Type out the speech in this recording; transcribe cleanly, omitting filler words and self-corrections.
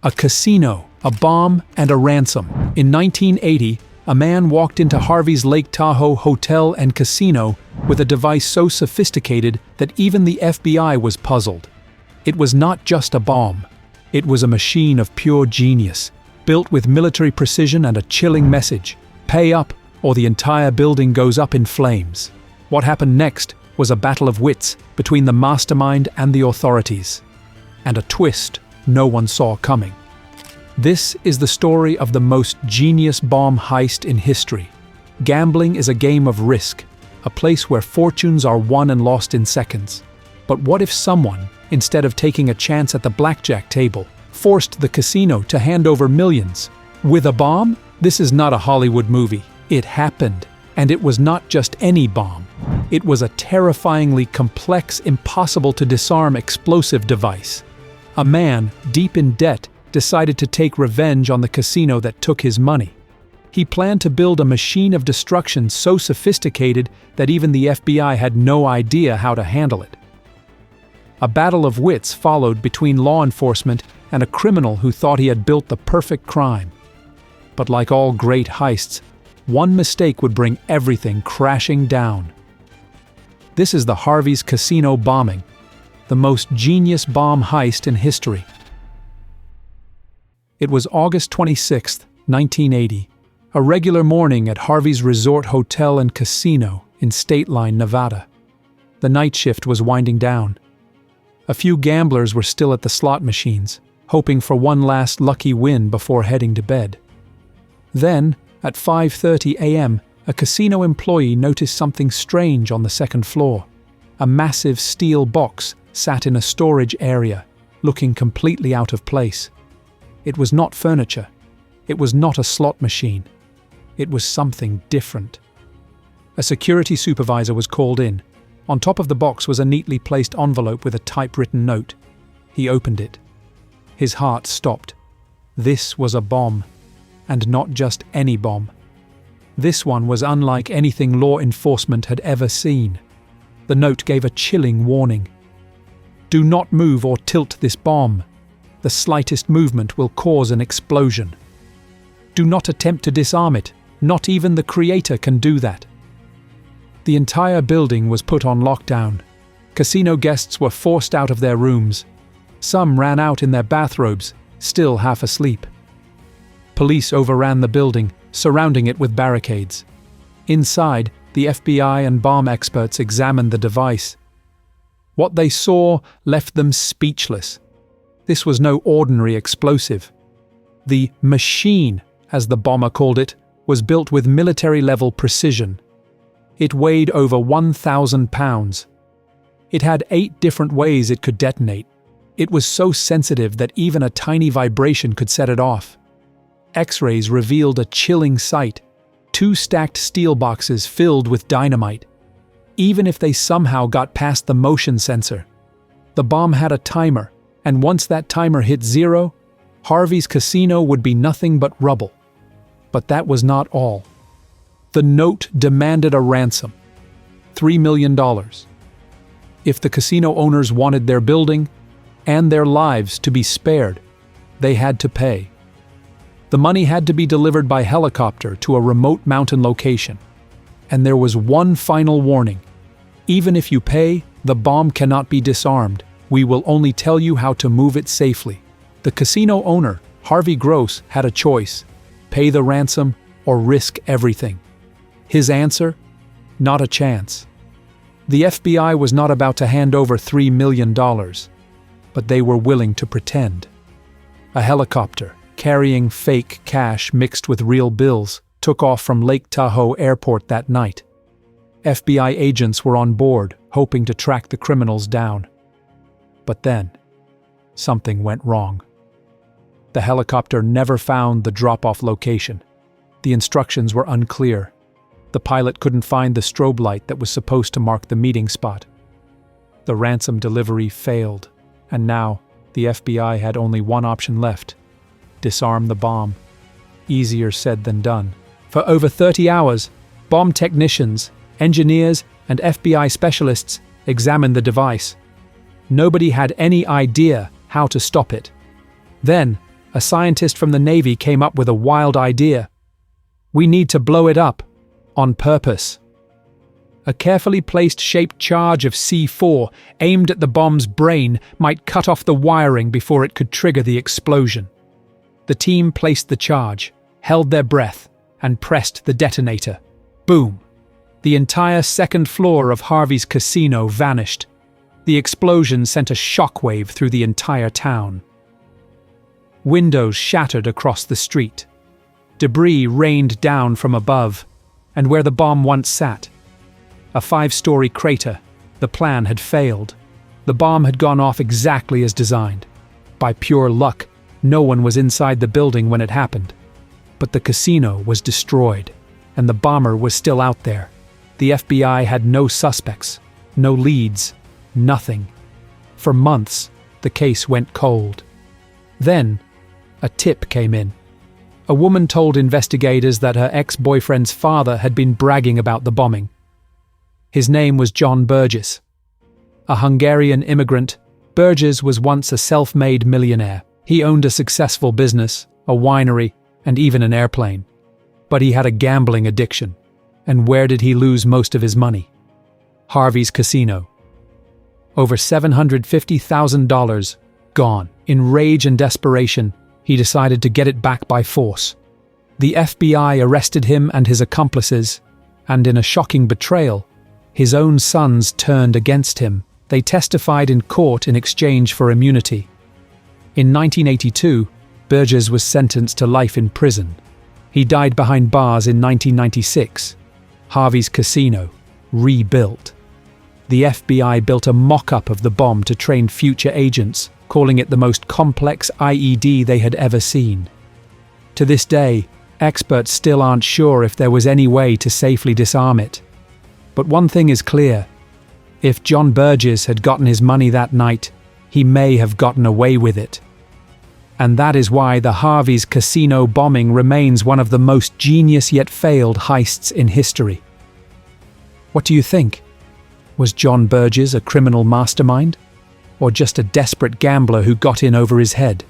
A casino, a bomb, and a ransom. In 1980, a man walked into Harvey's Lake Tahoe Hotel and Casino with a device so sophisticated that even the FBI was puzzled. It was not just a bomb. It was a machine of pure genius, built with military precision and a chilling message: pay up, or the entire building goes up in flames. What happened next was a battle of wits between the mastermind and the authorities. And a twist no one saw coming. This is the story of the most genius bomb heist in history. Gambling is a game of risk, a place where fortunes are won and lost in seconds. But what if someone, instead of taking a chance at the blackjack table, forced the casino to hand over millions? With a bomb? This is not a Hollywood movie. It happened. And it was not just any bomb. It was a terrifyingly complex, impossible to disarm explosive device. A man, deep in debt, decided to take revenge on the casino that took his money. He planned to build a machine of destruction so sophisticated that even the FBI had no idea how to handle it. A battle of wits followed between law enforcement and a criminal who thought he had built the perfect crime. But like all great heists, one mistake would bring everything crashing down. This is the Harvey's casino bombing, the most genius bomb heist in history. It was August 26, 1980, a regular morning at Harvey's Resort Hotel and Casino in State Line, Nevada. The night shift was winding down. A few gamblers were still at the slot machines, hoping for one last lucky win before heading to bed. Then, at 5:30 a.m., a casino employee noticed something strange on the second floor. A massive steel box sat in a storage area, looking completely out of place. It was not furniture. It was not a slot machine. It was something different. A security supervisor was called in. On top of the box was a neatly placed envelope with a typewritten note. He opened it. His heart stopped. This was a bomb, and not just any bomb. This one was unlike anything law enforcement had ever seen. The note gave a chilling warning. Do not move or tilt this bomb. The slightest movement will cause an explosion. Do not attempt to disarm it. Not even the creator can do that. The entire building was put on lockdown. Casino guests were forced out of their rooms. Some ran out in their bathrobes, still half asleep. Police overran the building, surrounding it with barricades. Inside, the FBI and bomb experts examined the device. What they saw left them speechless. This was no ordinary explosive. The machine, as the bomber called it, was built with military-level precision. It weighed over 1,000 pounds. It had 8 different ways it could detonate. It was so sensitive that even a tiny vibration could set it off. X-rays revealed a chilling sight: 2 stacked steel boxes filled with dynamite. Even if they somehow got past the motion sensor. The bomb had a timer, and once that timer hit 0, Harvey's casino would be nothing but rubble. But that was not all. The note demanded a ransom: $3 million. If the casino owners wanted their building and their lives to be spared, they had to pay. The money had to be delivered by helicopter to a remote mountain location. And there was one final warning: even if you pay, the bomb cannot be disarmed. We will only tell you how to move it safely. The casino owner, Harvey Gross, had a choice: pay the ransom or risk everything. His answer? Not a chance. The FBI was not about to hand over $3 million, but they were willing to pretend. A helicopter, carrying fake cash mixed with real bills, took off from Lake Tahoe Airport that night. FBI agents were on board, hoping to track the criminals down. But then, something went wrong. The helicopter never found the drop-off location. The instructions were unclear. The pilot couldn't find the strobe light that was supposed to mark the meeting spot. The ransom delivery failed, and now the FBI had only one option left: disarm the bomb. Easier said than done. For over 30 hours, bomb technicians, engineers, and FBI specialists examined the device. Nobody had any idea how to stop it. Then, a scientist from the Navy came up with a wild idea. We need to blow it up, on purpose. A carefully placed shaped charge of C4 aimed at the bomb's brain might cut off the wiring before it could trigger the explosion. The team placed the charge, held their breath, and pressed the detonator. Boom! The entire second floor of Harvey's casino vanished. The explosion sent a shockwave through the entire town. Windows shattered across the street. Debris rained down from above, and where the bomb once sat, a 5-story crater, the plan had failed. The bomb had gone off exactly as designed. By pure luck, no one was inside the building when it happened. But the casino was destroyed, and the bomber was still out there. The FBI had no suspects, no leads, nothing. For months, the case went cold. Then, a tip came in. A woman told investigators that her ex-boyfriend's father had been bragging about the bombing. His name was John Burgess. A Hungarian immigrant, Burgess was once a self-made millionaire. He owned a successful business, a winery, and even an airplane. But he had a gambling addiction. And where did he lose most of his money? Harvey's casino. Over $750,000 gone. In rage and desperation, he decided to get it back by force. The FBI arrested him and his accomplices, and in a shocking betrayal, his own sons turned against him. They testified in court in exchange for immunity. In 1982, Burgess was sentenced to life in prison. He died behind bars in 1996. Harvey's casino, rebuilt. The FBI built a mock-up of the bomb to train future agents, calling it the most complex IED they had ever seen. To this day, experts still aren't sure if there was any way to safely disarm it. But one thing is clear. If John Burgess had gotten his money that night, he may have gotten away with it. And that is why the Harvey's casino bombing remains one of the most genius yet failed heists in history. What do you think? Was John Burgess a criminal mastermind? Or just a desperate gambler who got in over his head?